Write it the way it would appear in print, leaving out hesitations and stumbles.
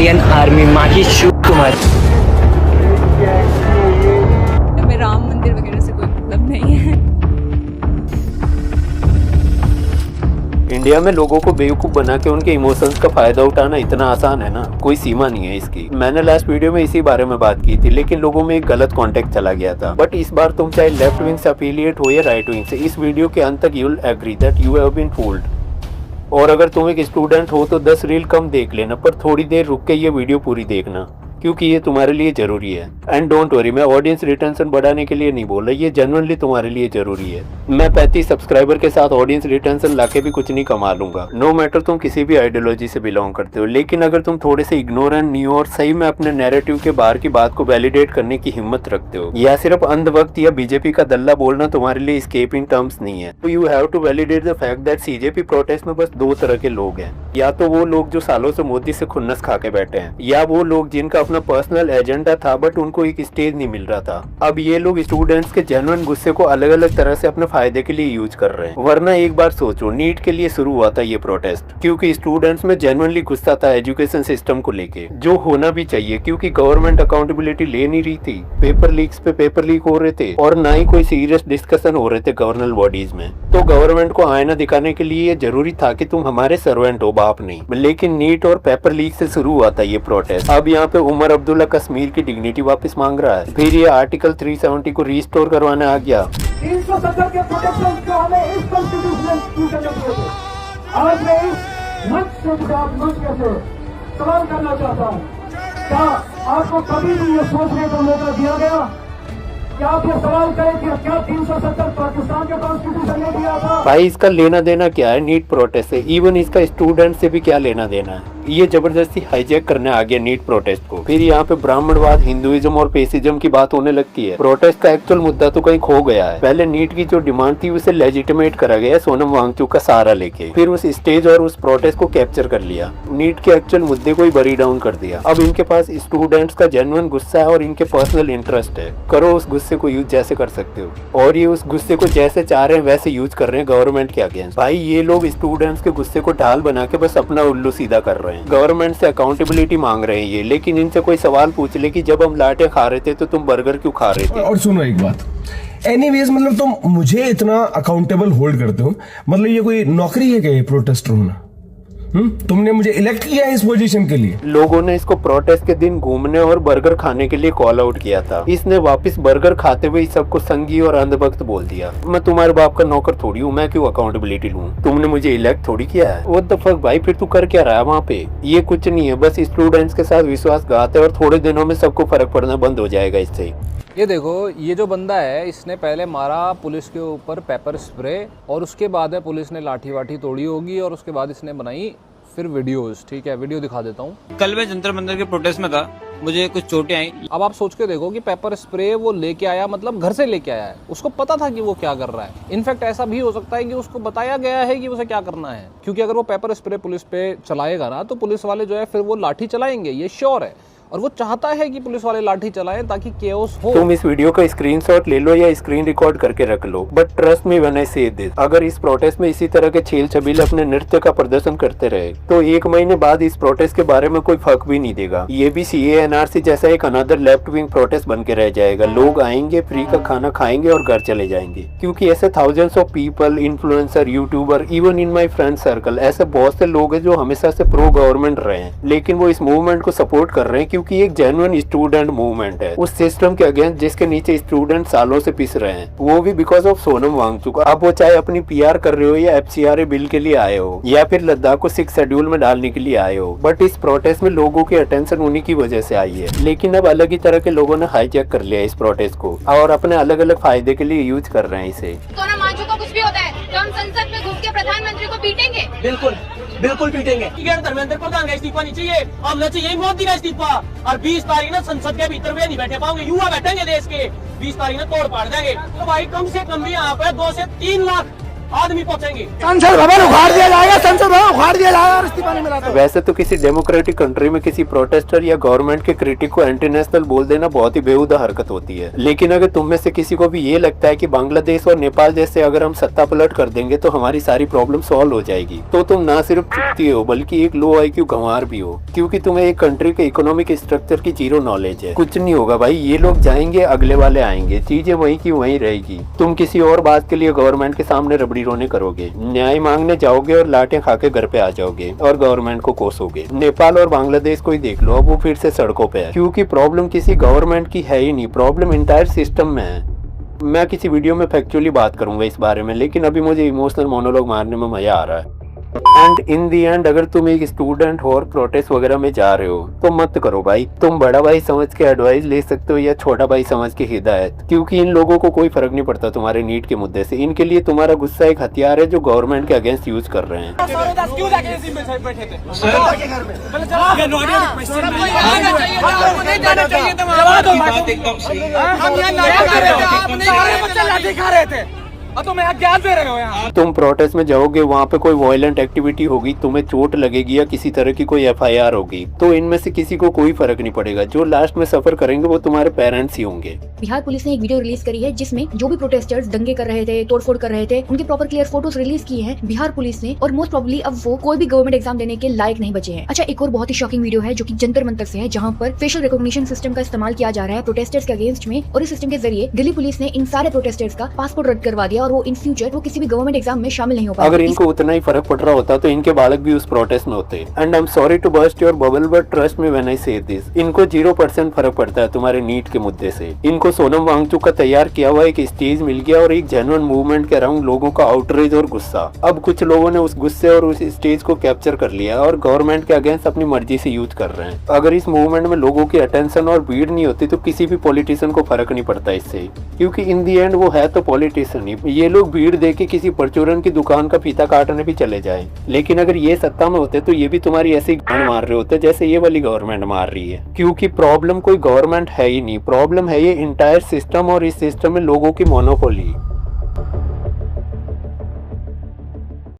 Indian army माँ की शिव कुमारी। हमें राम मंदिर वगैरह से कोई मतलब नहीं है। इंडिया में लोगों को बेवकूफ बना के उनके इमोशंस का फायदा उठाना इतना आसान है ना, कोई सीमा नहीं है इसकी। मैंने लास्ट वीडियो में इसी बारे में बात की थी, लेकिन लोगों में एक गलत कॉन्टेक्ट चला गया था। बट इस बार तुम चाहे लेफ्ट विंग से अफिलिएट हो या राइट विंग से, इस वीडियो के अंत तक you will agree that you have been fooled. और अगर तुम एक स्टूडेंट हो तो 10 रील कम देख लेना, पर थोड़ी देर रुक के ये वीडियो पूरी देखना, क्योंकि ये तुम्हारे लिए जरूरी है। एंड डोंट वरी, मैं ऑडियंस रिटेंशन बढ़ाने के लिए नहीं बोल रहा, ये जेन्युइनली तुम्हारे लिए जरूरी है। मैं 35 सब्सक्राइबर के साथ ऑडियंस रिटेंशन लाके भी कुछ नहीं कमा लूंगा, नो मैटर तुम किसी भी आइडियोलॉजी से बिलोंग करते हो। लेकिन अगर तुम थोड़े से इग्नोरेंट नहीं हो और सही में अपने नैरेटिव के बाहर की बात को वैलिडेट करने की हिम्मत रखते हो, या सिर्फ अंधभक्त या बीजेपी का दल्ला बोलना तुम्हारे लिए एस्केपिंग टर्म्स नहीं है, तो you have to validate the fact that CJP protest में बस दो तरह के लोग हैं। या तो वो लोग जो सालों से मोदी से खुन्नस खा के बैठे हैं, या वो लोग जिनका अपना पर्सनल एजेंडा था बट उनको एक स्टेज नहीं मिल रहा था। अब ये लोग स्टूडेंट्स के जेन्युइन गुस्से को अलग अलग तरह से अपने फायदे के लिए यूज कर रहे हैं। वरना एक बार सोचो, नीट के लिए शुरू हुआ था ये प्रोटेस्ट क्योंकि स्टूडेंट्स में जेन्युइनली गुस्सा था एजुकेशन सिस्टम को लेके, जो होना भी चाहिए, क्योंकि गवर्नमेंट अकाउंटेबिलिटी ले नहीं रही थी। पेपर लीक्स पे पेपर लीक हो रहे थे और ना ही कोई सीरियस डिस्कशन हो रहे थे गवर्नल बॉडीज में। तो गवर्नमेंट को आईना दिखाने के लिए ये जरूरी था कि तुम हमारे सर्वेंट हो, बाप नहीं। लेकिन नीट और पेपर लीक से शुरू हुआ था ये प्रोटेस्ट। अब यहाँ पे उमर अब्दुल्ला कश्मीर की डिग्निटी वापस मांग रहा है, फिर ये आर्टिकल 370 को रिस्टोर करवाने आ गया। 370 के प्रोटेक्शन जो हमें इस कॉन्स्टिट्यूशन में आज मैं इस मंच से सवाल करना चाहता हूँ, क्या आपको कभी भी ये सोचने का मौका दिया गया? क्या आप ये सवाल करें कि क्या 370 पाकिस्तान के कॉन्स्टिट्यूशन ने दिया था? भाई इसका लेना देना क्या है नीट प्रोटेस्ट से? इवन इसका स्टूडेंट से भी क्या लेना देना है? ये जबरदस्ती हाईजैक करने आ गया नीट प्रोटेस्ट को। फिर यहाँ पे ब्राह्मणवाद, हिंदुइज्म और पेसिज्म की बात होने लगती है। प्रोटेस्ट का एक्चुअल मुद्दा तो कहीं खो गया है। पहले नीट की जो डिमांड थी उसे लेजिटिमेट करा गया सोनम वांगचुक का सहारा लेके, फिर उस स्टेज और उस प्रोटेस्ट को कैप्चर कर लिया, नीट के एक्चुअल मुद्दे को ही बरी डाउन कर दिया। अब इनके पास स्टूडेंट्स का जेन्युइन गुस्सा है और इनके पर्सनल इंटरेस्ट है, करो उस गुस्से को यूज जैसे कर सकते हो। और ये उस गुस्से को जैसे चाह रहे हैं वैसे यूज कर रहे हैं गवर्नमेंट के अगेंस्ट। भाई ये लोग स्टूडेंट्स के गुस्से को ढाल बना के बस अपना उल्लू सीधा कर रहे हैं, गवर्नमेंट से अकाउंटेबिलिटी मांग रहे हैं ये। लेकिन इनसे कोई सवाल पूछ ले कि जब हम लाटे खा रहे थे तो तुम बर्गर क्यों खा रहे थे? और सुनो एक बात, एनीवेज मतलब तुम मुझे इतना अकाउंटेबल होल्ड करते हो, मतलब ये कोई नौकरी है क्या ये प्रोटेस्टर होना? तुमने मुझे इलेक्ट किया है इस पोजीशन के लिए? लोगों ने इसको प्रोटेस्ट के दिन घूमने और बर्गर खाने के लिए कॉल आउट किया था। इसने वापस बर्गर खाते हुए सबको संगी और अंधभक्त बोल दिया। मैं तुम्हारे बाप का नौकर थोड़ी हूँ, मैं क्यों अकाउंटेबिलिटी लूँ? तुमने मुझे इलेक्ट थोड़ी किया है। व्हाट द फक भाई, फिर तू कर क्या रहा है वहाँ पे? ये कुछ नहीं है, बस स्टूडेंट्स के साथ विश्वासघात है और थोड़े दिनों में सबको फर्क पड़ना बंद हो जाएगा इससे। ये देखो, ये जो बंदा है इसने पहले मारा पुलिस के ऊपर पेपर स्प्रे, और उसके बाद पुलिस ने लाठी वाठी तोड़ी होगी, और उसके बाद इसने बनाई फिर वीडियोस। ठीक है, वीडियो दिखा देता हूँ। कल मैं जंतर मंतर के प्रोटेस्ट में था, मुझे कुछ चोटें आई। अब आप सोच के देखो कि पेपर स्प्रे वो लेके आया, मतलब घर से लेके आया है, उसको पता था कि वो क्या कर रहा है। इनफैक्ट ऐसा भी हो सकता है कि उसको बताया गया है कि उसे क्या करना है, क्योंकि अगर वो पेपर स्प्रे पुलिस पे चलाएगा ना तो पुलिस वाले जो है फिर वो लाठी चलाएंगे, ये श्योर है। और वो चाहता है कि पुलिस वाले लाठी चलाएं ताकि केओस हो। तुम इस वीडियो का स्क्रीनशॉट ले लो या स्क्रीन रिकॉर्ड करके रख लो, but trust me when I say this, अगर इस प्रोटेस्ट में इसी तरह के छील छबील अपने नृत्य का प्रदर्शन करते रहे तो 1 महीने बाद इस प्रोटेस्ट के बारे में कोई फर्क भी नहीं देगा। ये भी CAA NRC जैसा एक अनदर लेफ्ट विंग प्रोटेस्ट बन के रह जाएगा। लोग आएंगे, फ्री का खाना खाएंगे और घर चले जाएंगे, क्योंकि ऐसे thousands of people, influencer, YouTuber, even in my friend circle, ऐसे बहुत से लोग हैं जो हमेशा से प्रो गवर्नमेंट रहे हैं, लेकिन वो इस मूवमेंट को सपोर्ट कर रहे हैं क्योंकि एक जेन्युइन स्टूडेंट मूवमेंट है उस सिस्टम के अगेंस्ट जिसके नीचे स्टूडेंट सालों से पिस रहे हैं, वो भी बिकॉज ऑफ सोनम वांगचुक। अब वो चाहे अपनी PR कर रहे हो या FCRA बिल के लिए आए हो या फिर लद्दाख को 6 शेड्यूल में डालने के लिए आए हो, बट इस प्रोटेस्ट में लोगों की अटेंशन उन्हीं की वजह से आई है। लेकिन अब अलग ही तरह के लोगों ने हाईजैक कर लिया इस प्रोटेस्ट को और अपने अलग अलग फायदे के लिए यूज कर रहे हैं इसे। सोनम वांगचुक को कुछ भी होता है तो हम संसद में घुस के प्रधानमंत्री को पीटेंगे। बिल्कुल बिल्कुल पीटेंगे। धर्मेंद्र प्रधान का इस्तीफा नहीं चाहिए, हमने चाहिए मोदी का इस्तीफा। और 20 तारीख ना संसद के भीतर वे नहीं बैठे पाओगे, युवा बैठेंगे देश के। 20 तारीख ना तोड़ पाड़ देंगे। तो भाई कम से कम भी यहाँ पे 2 से 3 लाख आदमी पहुंचेंगे। संसद भवन उखाड़ दिया जाएगा, संसद भवन उखाड़ दिया जाएगा और इस्तीफा नहीं मिला तो। वैसे तो किसी डेमोक्रेटिक कंट्री में किसी प्रोटेस्टर या गवर्नमेंट के क्रिटिक को एंटी नेशनल बोल देना बहुत ही बेहुदा हरकत होती है, लेकिन अगर तुम में से किसी को भी ये लगता है कि बांग्लादेश और नेपाल जैसे अगर हम सत्ता पलट कर देंगे तो हमारी सारी प्रॉब्लम सॉल्व हो जाएगी, तो तुम ना सिर्फ चुपती हो बल्कि एक लो IQ गंवार भी हो, क्योंकि तुम्हें एक कंट्री के इकोनॉमिक स्ट्रक्चर की जीरो नॉलेज है। कुछ नहीं होगा भाई, ये लोग जाएंगे, अगले वाले आएंगे, चीजें वहीं की वहीं रहेगी। तुम किसी और बात के लिए गवर्नमेंट के सामने रबड़ी रोने करोगे, न्याय मांगने जाओगे और लाटें खा के घर पे आ जाओगे और गवर्नमेंट को कोसोगे। नेपाल और बांग्लादेश को ही देख लो, अब वो फिर से सड़कों पे है, क्योंकि प्रॉब्लम किसी गवर्नमेंट की है ही नहीं, प्रॉब्लम इंटायर सिस्टम में है। मैं किसी वीडियो में फैक्चुअली बात करूंगा इस बारे में, लेकिन अभी मुझे इमोशनल मोनोलॉग मारने में मजा आ रहा है। एंड इन दी एंड अगर तुम एक स्टूडेंट हो और प्रोटेस्ट वगैरह में जा रहे हो तो मत करो भाई। तुम बड़ा भाई समझ के एडवाइस ले सकते हो या छोटा भाई समझ के हिदायत, क्योंकि इन लोगों को कोई फर्क नहीं पड़ता तुम्हारे नीट के मुद्दे से। इनके लिए तुम्हारा गुस्सा एक हथियार है जो गवर्नमेंट के अगेंस्ट यूज कर रहे हैं। क्यों जाके इसी में बैठे थे? तुम प्रोटेस्ट में जाओगे, वहाँ पे कोई वायलेंट एक्टिविटी होगी, तुम्हें चोट लगेगी या किसी तरह की कोई FIR होगी, तो इनमें से किसी को कोई फर्क नहीं पड़ेगा। जो लास्ट में सफर करेंगे वो तुम्हारे पेरेंट्स ही होंगे। बिहार पुलिस ने एक वीडियो रिलीज करी है जिसमें जो भी प्रोटेस्टर्स दंगे कर रहे थे, तोड़फोड़ कर रहे थे, उनके प्रॉपर क्लियर फोटोज रिलीज किए हैं बिहार पुलिस ने, और मोस्ट प्रोबेबली अब वो कोई भी गवर्नमेंट एग्जाम देने के लायक नहीं बचे हैं। अच्छा, एक और बहुत ही शॉकिंग वीडियो है जो कि जंतर मंतर से है, जहाँ पर फेशियल रिकॉग्निशन सिस्टम का इस्तेमाल किया जा रहा है प्रोटेस्टर्स के अगेंस्ट में, और इस सिस्टम के जरिए दिल्ली पुलिस ने इन सारे प्रोटेस्टर्स का पासपोर्ट रद्द करवा दिया और वो इन फ्यूचर वो किसी भी गवर्नमेंट एग्जाम में शामिल नहीं हो पाए। अगर इनको उतना ही फर्क पड़ रहा होता तो इनके बालक भी उस प्रोटेस्ट में होते। And I am sorry to burst your bubble but trust me when I say this, इनको 0% फर्क पड़ता है तुम्हारे नीट के मुद्दे से। इनको सोनम वांगचुक का तैयार किया हुआ एक स्टेज मिल गया और एक जेन्युइन मूवमेंट के अराउंड लोगों का आउटरीच और गुस्सा। अब कुछ लोगों ने उस गुस्से और उस स्टेज को कैप्चर कर लिया और गवर्नमेंट के अगेंस्ट अपनी मर्जी से यूज कर रहे हैं। अगर इस मूवमेंट में लोगों की अटेंशन और भीड़ नहीं होती तो किसी भी पॉलिटिशियन को फर्क नहीं पड़ता इससे, क्योंकि इन दी एंड वो है तो पॉलिटिशियन ही। ये लोग भीड़ देख के किसी परचूरन की दुकान का फीता काटने भी चले जाए, लेकिन अगर ये सत्ता में होते तो ये भी तुम्हारी ऐसी गांड मार रहे होते जैसे ये वाली गवर्नमेंट मार रही है। क्योंकि प्रॉब्लम कोई गवर्नमेंट है ही नहीं, प्रॉब्लम है ये इंटायर सिस्टम, और इस सिस्टम में लोगों की मोनोपोली।